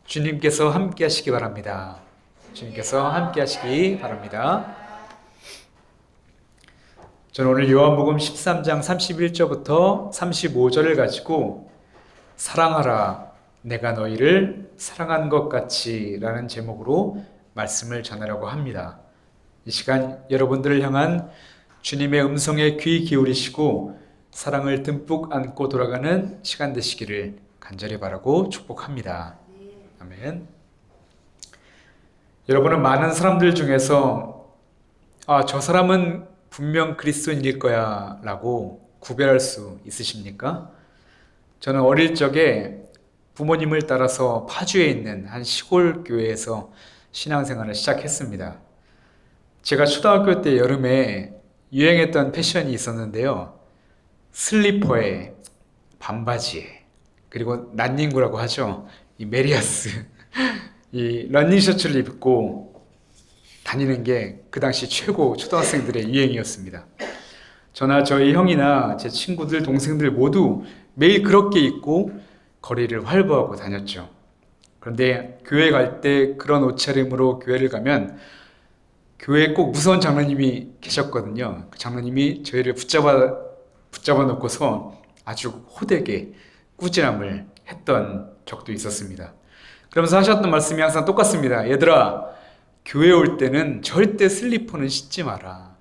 주님께서 함께 하시기 바랍니다. 주님께서 함께 하시기 바랍니다. 저는 오늘 요한복음 13장 31절부터 35절을 가지고 사랑하라 내가 너희를 사랑한 것 같이 라는 제목으로 말씀을 전하려고 합니다. 이 시간 여러분들을 향한 주님의 음성에 귀 기울이시고 사랑을 듬뿍 안고 돌아가는 시간 되시기를 간절히 바라고 축복합니다. 아멘. 여러분은 많은 사람들 중에서 저 사람은 분명 그리스도인일 거야 라고 구별할 수 있으십니까? 저는 어릴 적에 부모님을 따라서 파주에 있는 한 시골 교회에서 신앙생활을 시작했습니다. 제가 초등학교 때 여름에 유행했던 패션이 있었는데요. 슬리퍼에 반바지에 그리고 난닝구라고 하죠. 이 메리아스 이 러닝셔츠를 입고 다니는 게 그 당시 최고 초등학생들의 유행이었습니다. 저나 저희 형이나 제 친구들, 동생들 모두 매일 그렇게 입고 거리를 활보하고 다녔죠. 그런데 교회 갈 때 그런 옷차림으로 교회를 가면 교회에 꼭 무서운 장로님이 계셨거든요. 그 장로님이 저희를 붙잡아 놓고서 아주 호되게 꾸지람을 했던 적도 있었습니다. 그러면서 하셨던 말씀이 항상 똑같습니다. 얘들아, 교회 올 때는 절대 슬리퍼는 신지 마라.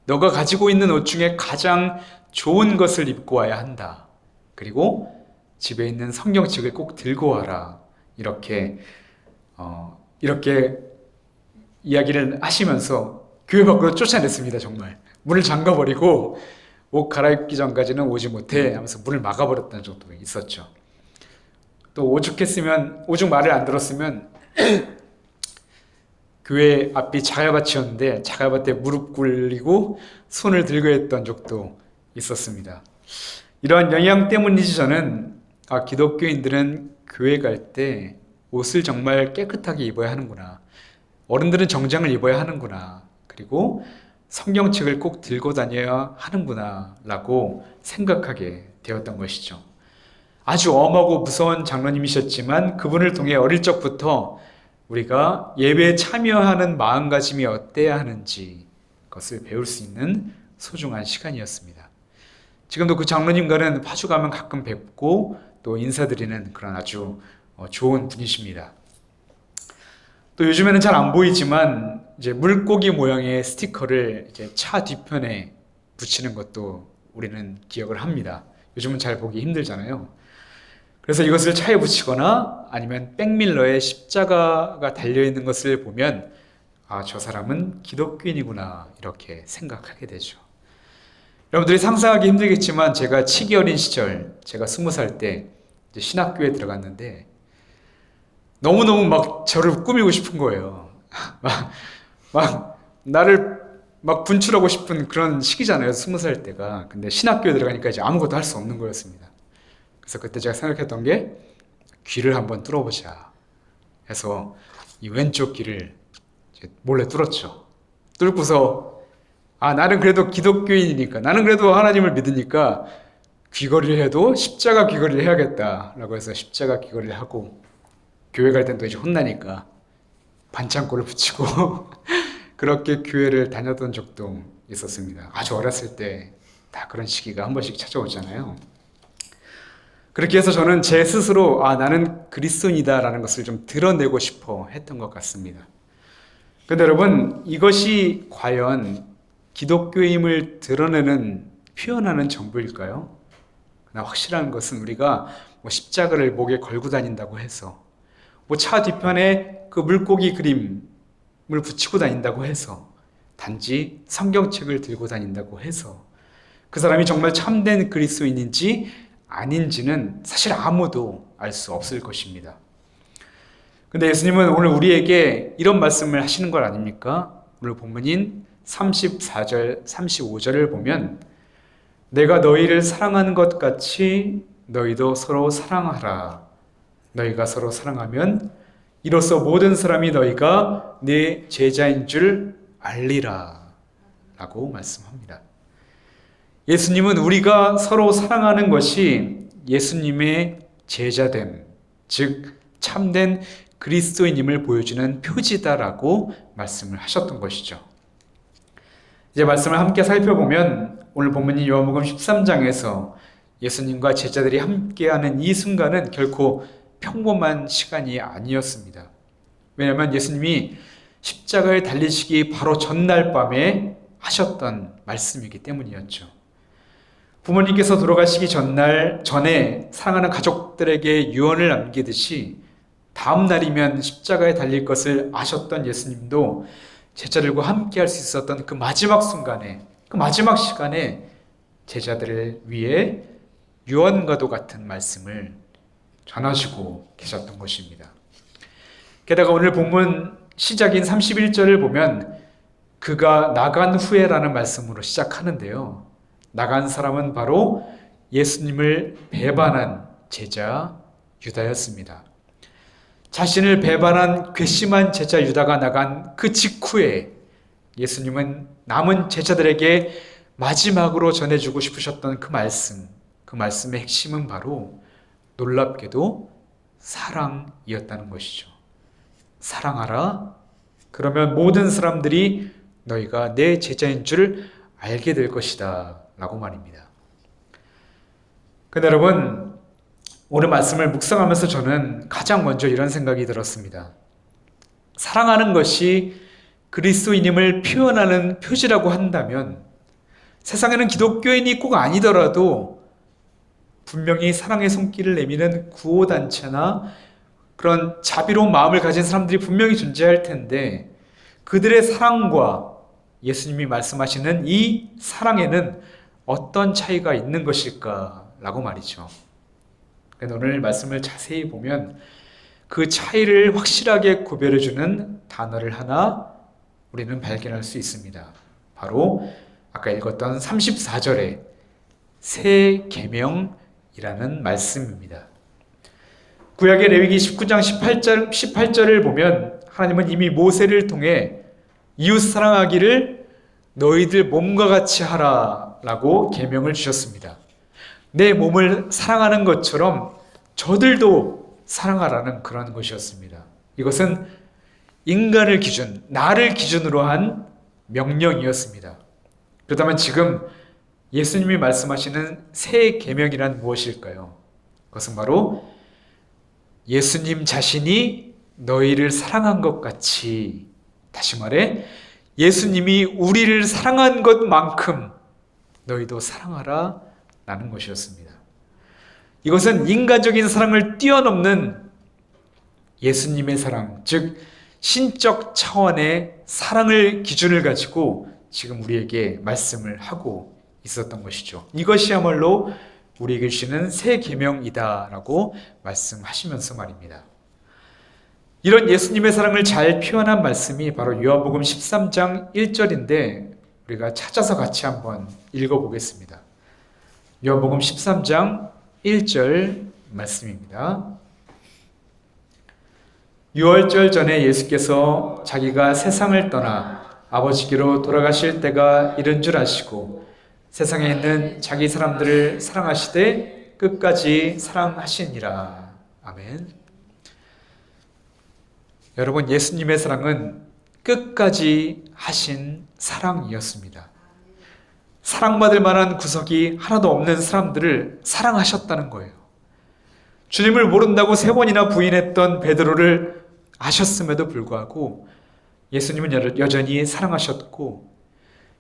너가 가지고 있는 옷 중에 가장 좋은 것을 입고 와야 한다. 그리고 집에 있는 성경책을 꼭 들고 와라. 이렇게 이야기를 하시면서 교회 밖으로 쫓아냈습니다. 정말 문을 잠가버리고 옷 갈아입기 전까지는 오지 못해 하면서 문을 막아버렸다는 적도 있었죠. 또 오죽 말을 안 들었으면 교회 앞이 자갈밭이었는데 자갈밭에 무릎 꿇리고 손을 들고 했던 적도 있었습니다. 이러한 영향 때문인지 저는 기독교인들은 교회 갈 때 옷을 정말 깨끗하게 입어야 하는구나. 어른들은 정장을 입어야 하는구나. 그리고 성경책을 꼭 들고 다녀야 하는구나 라고 생각하게 되었던 것이죠. 아주 엄하고 무서운 장로님이셨지만 그분을 통해 어릴 적부터 우리가 예배에 참여하는 마음가짐이 어때야 하는지 그것을 배울 수 있는 소중한 시간이었습니다. 지금도 그 장로님과는 파주 가면 가끔 뵙고 또 인사드리는 그런 아주 좋은 분이십니다. 또 요즘에는 잘 안 보이지만 이제 물고기 모양의 스티커를 이제 차 뒤편에 붙이는 것도 우리는 기억을 합니다. 요즘은 잘 보기 힘들잖아요. 그래서 이것을 차에 붙이거나 아니면 백밀러에 십자가가 달려있는 것을 보면 저 사람은 기독교인이구나 이렇게 생각하게 되죠. 여러분들이 상상하기 힘들겠지만 제가 치기 어린 시절, 제가 20살 때 이제 신학교에 들어갔는데 너무너무 막 저를 꾸미고 싶은 거예요. 나를 막 분출하고 싶은 그런 시기잖아요. 20살 때가. 근데 신학교에 들어가니까 이제 아무것도 할 수 없는 거였습니다. 그래서 그때 제가 생각했던 게 귀를 한번 뚫어보자 해서 이 왼쪽 귀를 몰래 뚫었죠. 뚫고서 나는 그래도 기독교인이니까 나는 그래도 하나님을 믿으니까 귀걸이를 해도 십자가 귀걸이를 해야겠다라고 해서 십자가 귀걸이를 하고 교회 갈 땐 또 이제 혼나니까 반창고를 붙이고 그렇게 교회를 다녔던 적도 있었습니다. 아주 어렸을 때 다 그런 시기가 한 번씩 찾아오잖아요. 그렇게 해서 저는 제 스스로 나는 그리스도인이다라는 것을 좀 드러내고 싶어 했던 것 같습니다. 그런데 여러분, 이것이 과연 기독교임을 드러내는, 표현하는 전부일까요? 그러나 확실한 것은 우리가 십자가를 목에 걸고 다닌다고 해서 차 뒤편에 그 물고기 그림을 붙이고 다닌다고 해서 단지 성경책을 들고 다닌다고 해서 그 사람이 정말 참된 그리스도인인지 아닌지는 사실 아무도 알 수 없을 것입니다. 근데 예수님은 오늘 우리에게 이런 말씀을 하시는 것 아닙니까? 오늘 본문인 34절, 35절을 보면 내가 너희를 사랑하는 것 같이 너희도 서로 사랑하라. 너희가 서로 사랑하면 이로써 모든 사람이 너희가 내 제자인 줄 알리라 라고 말씀합니다. 예수님은 우리가 서로 사랑하는 것이 예수님의 제자됨, 즉 참된 그리스도인임을 보여주는 표지다라고 말씀을 하셨던 것이죠. 이제 말씀을 함께 살펴보면 오늘 본문인 요한복음 13장에서 예수님과 제자들이 함께하는 이 순간은 결코 평범한 시간이 아니었습니다. 왜냐하면 예수님이 십자가에 달리시기 바로 전날 밤에 하셨던 말씀이기 때문이었죠. 부모님께서 돌아가시기 전에 사랑하는 가족들에게 유언을 남기듯이 다음 날이면 십자가에 달릴 것을 아셨던 예수님도 제자들과 함께 할 수 있었던 그 마지막 순간에, 그 마지막 시간에 제자들을 위해 유언과도 같은 말씀을 전하시고 계셨던 것입니다. 게다가 오늘 본문 시작인 31절을 보면 그가 나간 후에라는 말씀으로 시작하는데요. 나간 사람은 바로 예수님을 배반한 제자 유다였습니다. 자신을 배반한 괘씸한 제자 유다가 나간 그 직후에 예수님은 남은 제자들에게 마지막으로 전해주고 싶으셨던 그 말씀의 핵심은 바로 놀랍게도 사랑이었다는 것이죠. 사랑하라. 그러면 모든 사람들이 너희가 내 제자인 줄 알게 될 것이다 라고 말입니다. 근데 여러분, 오늘 말씀을 묵상하면서 저는 가장 먼저 이런 생각이 들었습니다. 사랑하는 것이 그리스도인임을 표현하는 표지라고 한다면 세상에는 기독교인이 꼭 아니더라도 분명히 사랑의 손길을 내미는 구호단체나 그런 자비로운 마음을 가진 사람들이 분명히 존재할 텐데 그들의 사랑과 예수님이 말씀하시는 이 사랑에는 어떤 차이가 있는 것일까라고 말이죠. 오늘 말씀을 자세히 보면 그 차이를 확실하게 구별해주는 단어를 하나 우리는 발견할 수 있습니다. 바로 아까 읽었던 34절에 새 계명이라는 말씀입니다. 구약의 레위기 19장 18절을 보면 하나님은 이미 모세를 통해 이웃 사랑하기를 너희들 몸과 같이 하라 라고 계명을 주셨습니다. 내 몸을 사랑하는 것처럼 저들도 사랑하라는 그런 것이었습니다. 이것은 인간을 나를 기준으로 한 명령이었습니다. 그렇다면 지금 예수님이 말씀하시는 새 계명이란 무엇일까요? 그것은 바로 예수님 자신이 너희를 사랑한 것 같이, 다시 말해 예수님이 우리를 사랑한 것만큼 너희도 사랑하라 라는 것이었습니다. 이것은 인간적인 사랑을 뛰어넘는 예수님의 사랑, 즉 신적 차원의 사랑을 기준을 가지고 지금 우리에게 말씀을 하고 있었던 것이죠. 이것이야말로 우리에게 주시는 새 계명이다라고 말씀하시면서 말입니다. 이런 예수님의 사랑을 잘 표현한 말씀이 바로 요한복음 13장 1절인데 우리가 찾아서 같이 한번 읽어보겠습니다. 요한복음 13장 1절 말씀입니다. 유월절 전에 예수께서 자기가 세상을 떠나 아버지께로 돌아가실 때가 이른 줄 아시고 세상에 있는 자기 사람들을 사랑하시되 끝까지 사랑하시니라. 아멘. 여러분, 예수님의 사랑은 끝까지 하신 사랑이었습니다. 사랑받을 만한 구석이 하나도 없는 사람들을 사랑하셨다는 거예요. 주님을 모른다고 3번이나 부인했던 베드로를 아셨음에도 불구하고 예수님은 여전히 사랑하셨고,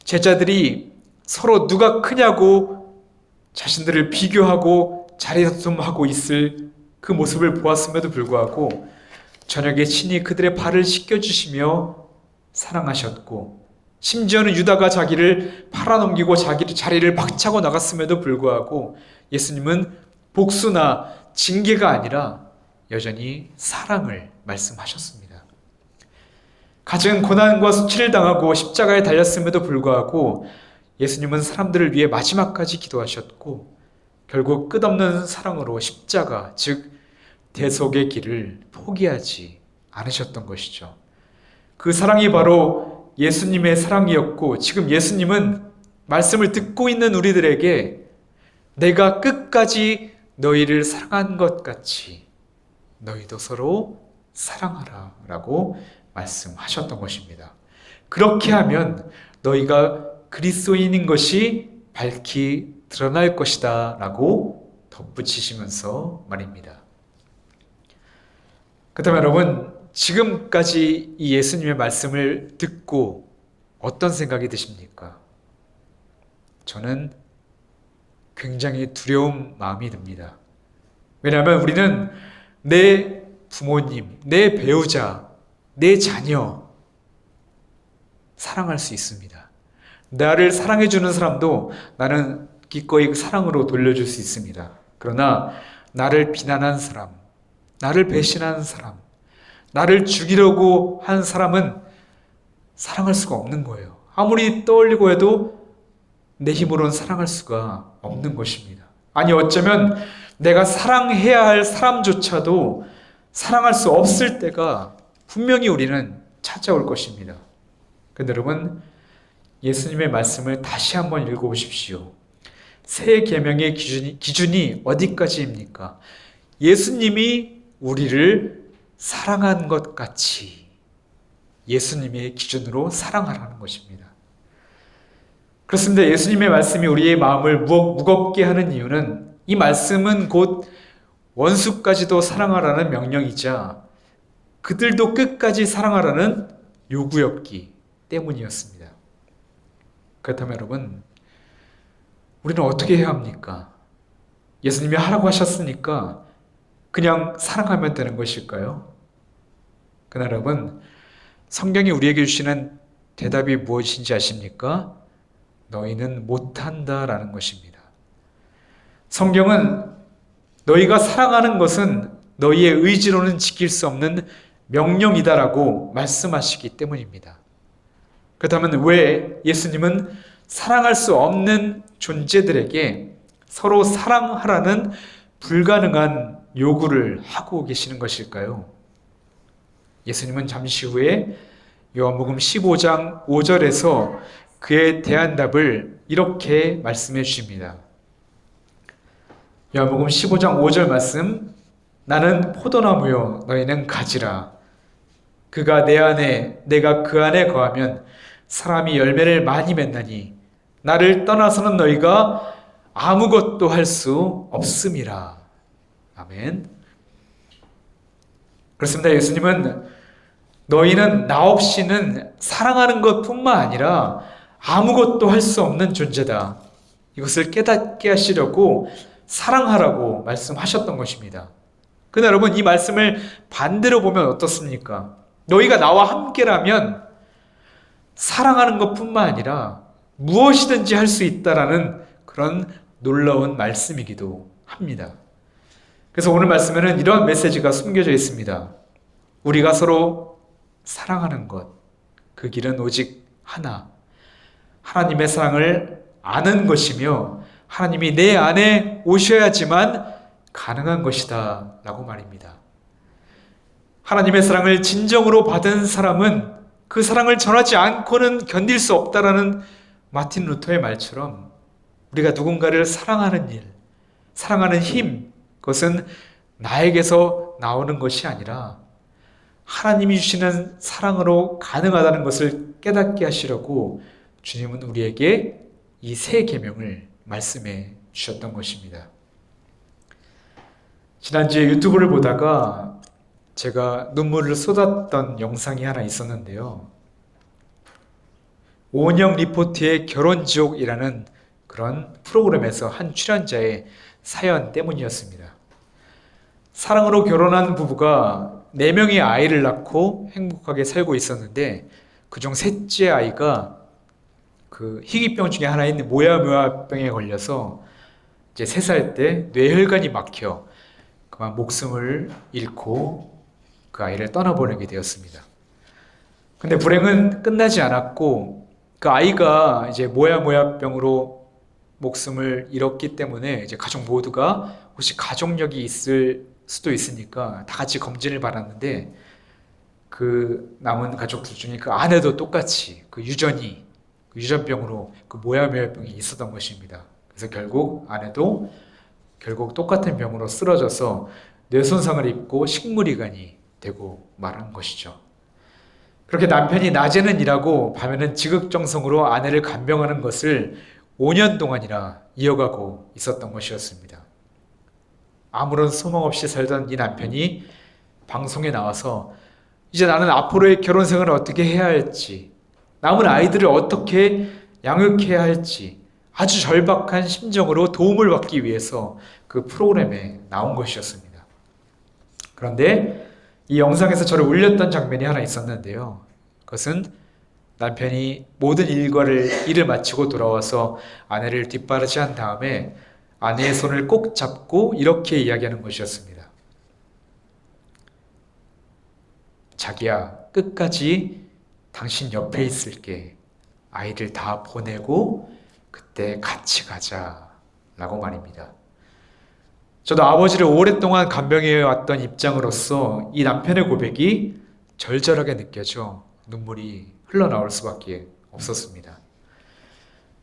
제자들이 서로 누가 크냐고 자신들을 비교하고 자리다툼하고 있을 그 모습을 보았음에도 불구하고 저녁에 친히 그들의 발을 씻겨주시며 사랑하셨고, 심지어는 유다가 자기를 팔아넘기고 자기 자리를 박차고 나갔음에도 불구하고 예수님은 복수나 징계가 아니라 여전히 사랑을 말씀하셨습니다. 가진 고난과 수치를 당하고 십자가에 달렸음에도 불구하고 예수님은 사람들을 위해 마지막까지 기도하셨고 결국 끝없는 사랑으로 십자가, 즉 대속의 길을 포기하지 않으셨던 것이죠. 그 사랑이 바로 예수님의 사랑이었고, 지금 예수님은 말씀을 듣고 있는 우리들에게 내가 끝까지 너희를 사랑한 것 같이 너희도 서로 사랑하라 라고 말씀하셨던 것입니다. 그렇게 하면 너희가 그리스도인인 것이 밝히 드러날 것이다 라고 덧붙이시면서 말입니다. 그렇다면 여러분, 지금까지 이 예수님의 말씀을 듣고 어떤 생각이 드십니까? 저는 굉장히 두려운 마음이 듭니다. 왜냐하면 우리는 내 부모님, 내 배우자, 내 자녀 사랑할 수 있습니다. 나를 사랑해주는 사람도 나는 기꺼이 그 사랑으로 돌려줄 수 있습니다. 그러나 나를 비난한 사람, 나를 배신한 사람, 나를 죽이려고 한 사람은 사랑할 수가 없는 거예요. 아무리 떠올리고 해도 내 힘으로는 사랑할 수가 없는 것입니다. 아니 어쩌면 내가 사랑해야 할 사람조차도 사랑할 수 없을 때가 분명히 우리는 찾아올 것입니다. 그런데 여러분, 예수님의 말씀을 다시 한번 읽어보십시오. 새 계명의 기준이 어디까지입니까? 예수님이 우리를 사랑한 것 같이 예수님의 기준으로 사랑하라는 것입니다. 그렇습니다. 예수님의 말씀이 우리의 마음을 무겁게 하는 이유는 이 말씀은 곧 원수까지도 사랑하라는 명령이자 그들도 끝까지 사랑하라는 요구였기 때문이었습니다. 그렇다면 여러분, 우리는 어떻게 해야 합니까? 예수님이 하라고 하셨으니까 그냥 사랑하면 되는 것일까요? 그러나 여러분, 성경이 우리에게 주시는 대답이 무엇인지 아십니까? 너희는 못한다라는 것입니다. 성경은 너희가 사랑하는 것은 너희의 의지로는 지킬 수 없는 명령이다라고 말씀하시기 때문입니다. 그렇다면 왜 예수님은 사랑할 수 없는 존재들에게 서로 사랑하라는 불가능한 요구를 하고 계시는 것일까요? 예수님은 잠시 후에 요한복음 15장 5절에서 그에 대한 답을 이렇게 말씀해 주십니다. 요한복음 15장 5절 말씀, 나는 포도나무요 너희는 가지라. 그가 내 안에 내가 그 안에 거하면 사람이 열매를 많이 맺나니 나를 떠나서는 너희가 아무것도 할 수 없음이라. 아멘. 그렇습니다. 예수님은 너희는 나 없이는 사랑하는 것뿐만 아니라 아무것도 할 수 없는 존재다. 이것을 깨닫게 하시려고 사랑하라고 말씀하셨던 것입니다. 그러나 여러분, 이 말씀을 반대로 보면 어떻습니까? 너희가 나와 함께라면 사랑하는 것뿐만 아니라 무엇이든지 할 수 있다라는 그런 놀라운 말씀이기도 합니다. 그래서 오늘 말씀에는 이런 메시지가 숨겨져 있습니다. 우리가 서로 사랑하는 것, 그 길은 오직 하나, 하나님의 사랑을 아는 것이며 하나님이 내 안에 오셔야지만 가능한 것이다 라고 말입니다. 하나님의 사랑을 진정으로 받은 사람은 그 사랑을 전하지 않고는 견딜 수 없다라는 마틴 루터의 말처럼 우리가 누군가를 사랑하는 일, 사랑하는 힘, 그것은 나에게서 나오는 것이 아니라 하나님이 주시는 사랑으로 가능하다는 것을 깨닫게 하시려고 주님은 우리에게 이 새 계명을 말씀해 주셨던 것입니다. 지난주에 유튜브를 보다가 제가 눈물을 쏟았던 영상이 하나 있었는데요. 오은영 리포트의 결혼지옥이라는 그런 프로그램에서 한 출연자의 사연 때문이었습니다. 사랑으로 결혼한 부부가 4명의 아이를 낳고 행복하게 살고 있었는데 그중 셋째 아이가 그 희귀병 중에 하나인 모야모야병에 걸려서 이제 3살 때 뇌혈관이 막혀 그만 목숨을 잃고 그 아이를 떠나보내게 되었습니다. 근데 불행은 끝나지 않았고 그 아이가 이제 모야모야병으로 목숨을 잃었기 때문에 이제 가족 모두가 혹시 가족력이 있을 수도 있으니까 다 같이 검진을 받았는데 그 남은 가족들 중에 그 아내도 똑같이 그 유전병으로 그 모야모야병이 있었던 것입니다. 그래서 결국 아내도 결국 똑같은 병으로 쓰러져서 뇌손상을 입고 식물이간이 되고 말한 것이죠. 그렇게 남편이 낮에는 일하고 밤에는 지극정성으로 아내를 간병하는 것을 5년 동안이나 이어가고 있었던 것이었습니다. 아무런 소망 없이 살던 이 남편이 방송에 나와서 이제 나는 앞으로의 결혼 생활을 어떻게 해야 할지, 남은 아이들을 어떻게 양육해야 할지 아주 절박한 심정으로 도움을 받기 위해서 그 프로그램에 나온 것이었습니다. 그런데 이 영상에서 저를 울렸던 장면이 하나 있었는데요. 그것은 남편이 모든 일을 마치고 돌아와서 아내를 뒷바라지한 다음에 아내의 손을 꼭 잡고 이렇게 이야기하는 것이었습니다. 자기야, 끝까지 당신 옆에 있을게. 아이들 다 보내고 그때 같이 가자 라고 말입니다. 저도 아버지를 오랫동안 간병해 왔던 입장으로서 이 남편의 고백이 절절하게 느껴져 눈물이 흘러나올 수밖에 없었습니다.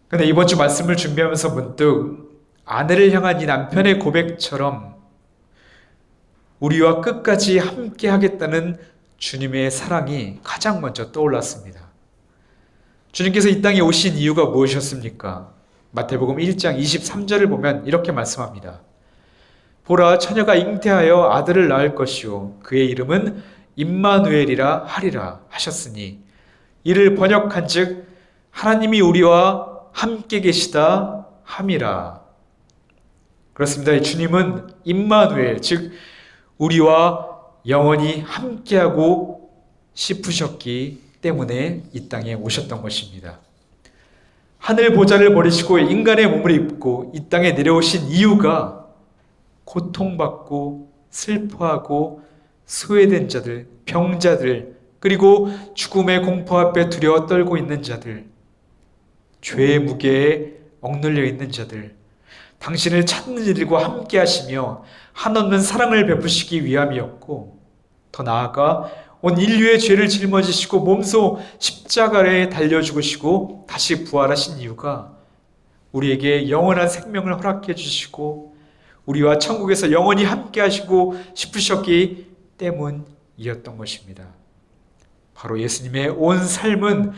그런데 이번 주 말씀을 준비하면서 문득 아내를 향한 이 남편의 고백처럼 우리와 끝까지 함께 하겠다는 주님의 사랑이 가장 먼저 떠올랐습니다. 주님께서 이 땅에 오신 이유가 무엇이었습니까? 마태복음 1장 23절을 보면 이렇게 말씀합니다. 보라, 처녀가 잉태하여 아들을 낳을 것이요 그의 이름은 임마누엘이라 하리라 하셨으니 이를 번역한즉 하나님이 우리와 함께 계시다 함이라. 그렇습니다. 주님은 임마누엘, 즉 우리와 영원히 함께하고 싶으셨기 때문에 이 땅에 오셨던 것입니다. 하늘 보좌를 버리시고 인간의 몸을 입고 이 땅에 내려오신 이유가 고통받고 슬퍼하고 소외된 자들, 병자들, 그리고 죽음의 공포 앞에 두려워 떨고 있는 자들, 죄의 무게에 억눌려 있는 자들, 당신을 찾는 이들과 함께 하시며 한없는 사랑을 베푸시기 위함이었고, 더 나아가 온 인류의 죄를 짊어지시고 몸소 십자가에 달려 죽으시고 다시 부활하신 이유가 우리에게 영원한 생명을 허락해 주시고 우리와 천국에서 영원히 함께 하시고 싶으셨기 때문이었던 것입니다. 바로 예수님의 온 삶은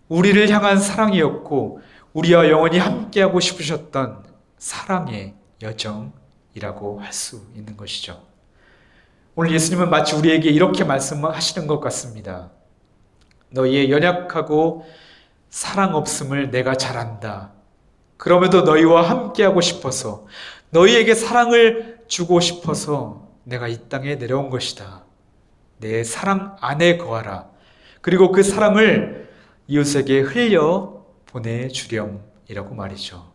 우리를 향한 사랑이었고 우리와 영원히 함께하고 싶으셨던 사랑의 여정이라고 할 수 있는 것이죠. 오늘 예수님은 마치 우리에게 이렇게 말씀하시는 것 같습니다. 너희의 연약하고 사랑 없음을 내가 잘 안다. 그럼에도 너희와 함께하고 싶어서 너희에게 사랑을 주고 싶어서 내가 이 땅에 내려온 것이다. 내 사랑 안에 거하라. 그리고 그 사랑을 이웃에게 흘려 보내주렴이라고 말이죠.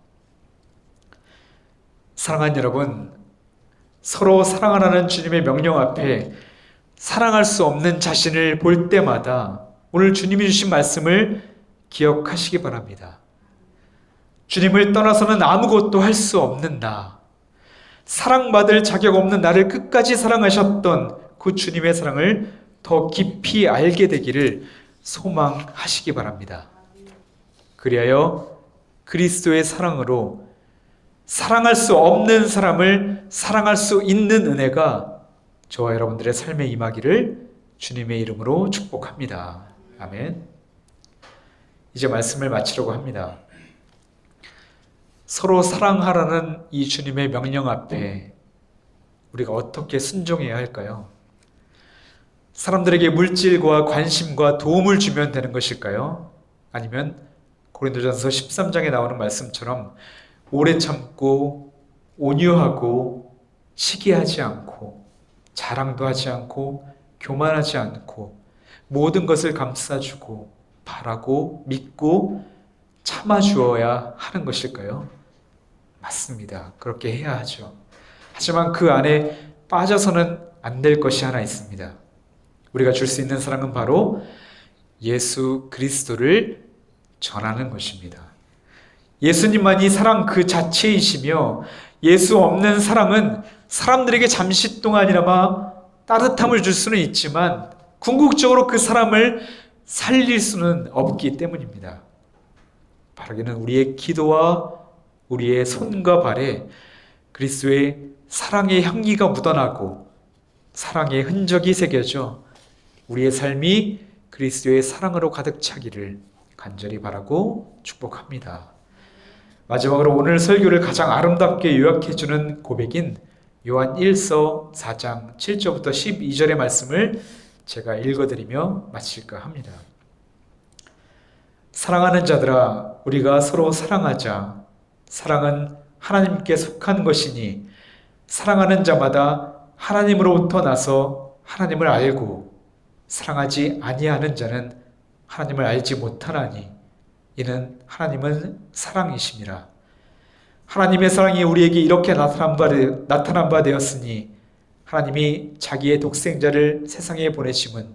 사랑하는 여러분, 서로 사랑하라는 주님의 명령 앞에 사랑할 수 없는 자신을 볼 때마다 오늘 주님이 주신 말씀을 기억하시기 바랍니다. 주님을 떠나서는 아무것도 할 수 없는 나, 사랑받을 자격 없는 나를 끝까지 사랑하셨던 그 주님의 사랑을 더 깊이 알게 되기를 소망하시기 바랍니다. 그리하여 그리스도의 사랑으로 사랑할 수 없는 사람을 사랑할 수 있는 은혜가 저와 여러분들의 삶에 임하기를 주님의 이름으로 축복합니다. 아멘. 이제 말씀을 마치려고 합니다. 서로 사랑하라는 이 주님의 명령 앞에 우리가 어떻게 순종해야 할까요? 사람들에게 물질과 관심과 도움을 주면 되는 것일까요? 아니면 고린도전서 13장에 나오는 말씀처럼 오래 참고 온유하고 시기하지 않고 자랑도 하지 않고 교만하지 않고 모든 것을 감싸주고 바라고 믿고 참아주어야 하는 것일까요? 맞습니다. 그렇게 해야 하죠. 하지만 그 안에 빠져서는 안 될 것이 하나 있습니다. 우리가 줄 수 있는 사랑은 바로 예수 그리스도를 전하는 것입니다. 예수님만이 사랑 그 자체이시며 예수 없는 사랑은 사람들에게 잠시 동안이나마 따뜻함을 줄 수는 있지만 궁극적으로 그 사람을 살릴 수는 없기 때문입니다. 바라기는 우리의 기도와 우리의 손과 발에 그리스도의 사랑의 향기가 묻어나고 사랑의 흔적이 새겨져 우리의 삶이 그리스도의 사랑으로 가득 차기를 간절히 바라고 축복합니다. 마지막으로 오늘 설교를 가장 아름답게 요약해주는 고백인 요한 1서 4장 7절부터 12절의 말씀을 제가 읽어드리며 마칠까 합니다. 사랑하는 자들아, 우리가 서로 사랑하자. 사랑은 하나님께 속한 것이니 사랑하는 자마다 하나님으로부터 나서 하나님을 알고 사랑하지 아니하는 자는 하나님을 알지 못하나니 이는 하나님은 사랑이심이라. 하나님의 사랑이 우리에게 이렇게 나타난 바 되었으니 하나님이 자기의 독생자를 세상에 보내심은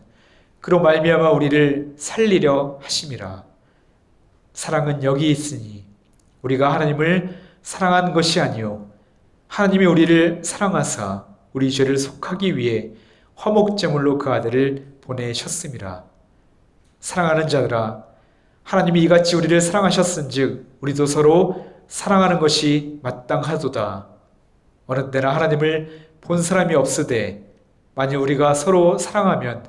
그로 말미암아 우리를 살리려 하심이라. 사랑은 여기 있으니 우리가 하나님을 사랑한 것이 아니요 하나님이 우리를 사랑하사 우리 죄를 속하기 위해 화목제물로 그 아들을 보내셨음이라. 사랑하는 자들아, 하나님이 이같이 우리를 사랑하셨은즉 우리도 서로 사랑하는 것이 마땅하도다. 어느 때나 하나님을 본 사람이 없으되 만일 우리가 서로 사랑하면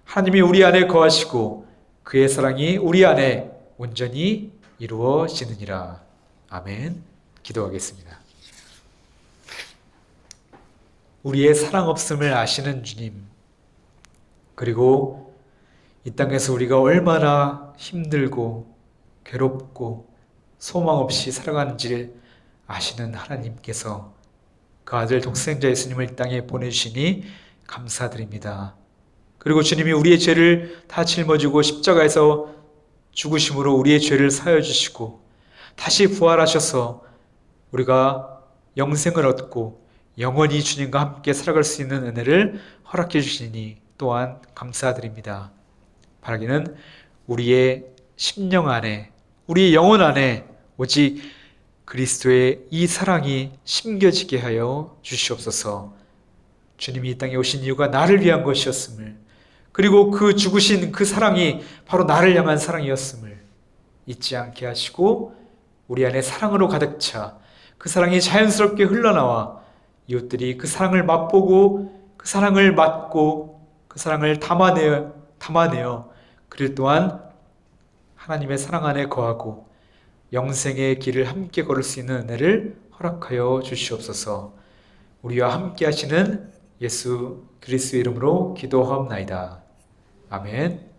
하나님이 우리 안에 거하시고 그의 사랑이 우리 안에 온전히 이루어지느니라. 아멘. 기도하겠습니다. 우리의 사랑 없음을 아시는 주님, 그리고 이 땅에서 우리가 얼마나 힘들고 괴롭고 소망 없이 살아가는지를 아시는 하나님께서 그 아들 독생자 예수님을 이 땅에 보내주시니 감사드립니다. 그리고 주님이 우리의 죄를 다 짊어지고 십자가에서 죽으심으로 우리의 죄를 사하여 주시고 다시 부활하셔서 우리가 영생을 얻고 영원히 주님과 함께 살아갈 수 있는 은혜를 허락해 주시니 또한 감사드립니다. 바라기는 우리의 심령 안에, 우리의 영혼 안에 오직 그리스도의 이 사랑이 심겨지게 하여 주시옵소서. 주님이 이 땅에 오신 이유가 나를 위한 것이었음을, 그리고 그 죽으신 그 사랑이 바로 나를 향한 사랑이었음을 잊지 않게 하시고 우리 안에 사랑으로 가득 차 그 사랑이 자연스럽게 흘러나와 이웃들이 그 사랑을 맛보고 그 사랑을 맡고 그 사랑을 담아내어 그를 또한 하나님의 사랑 안에 거하고 영생의 길을 함께 걸을 수 있는 은혜를 허락하여 주시옵소서. 우리와 함께 하시는 예수 그리스도의 이름으로 기도하옵나이다. 아멘.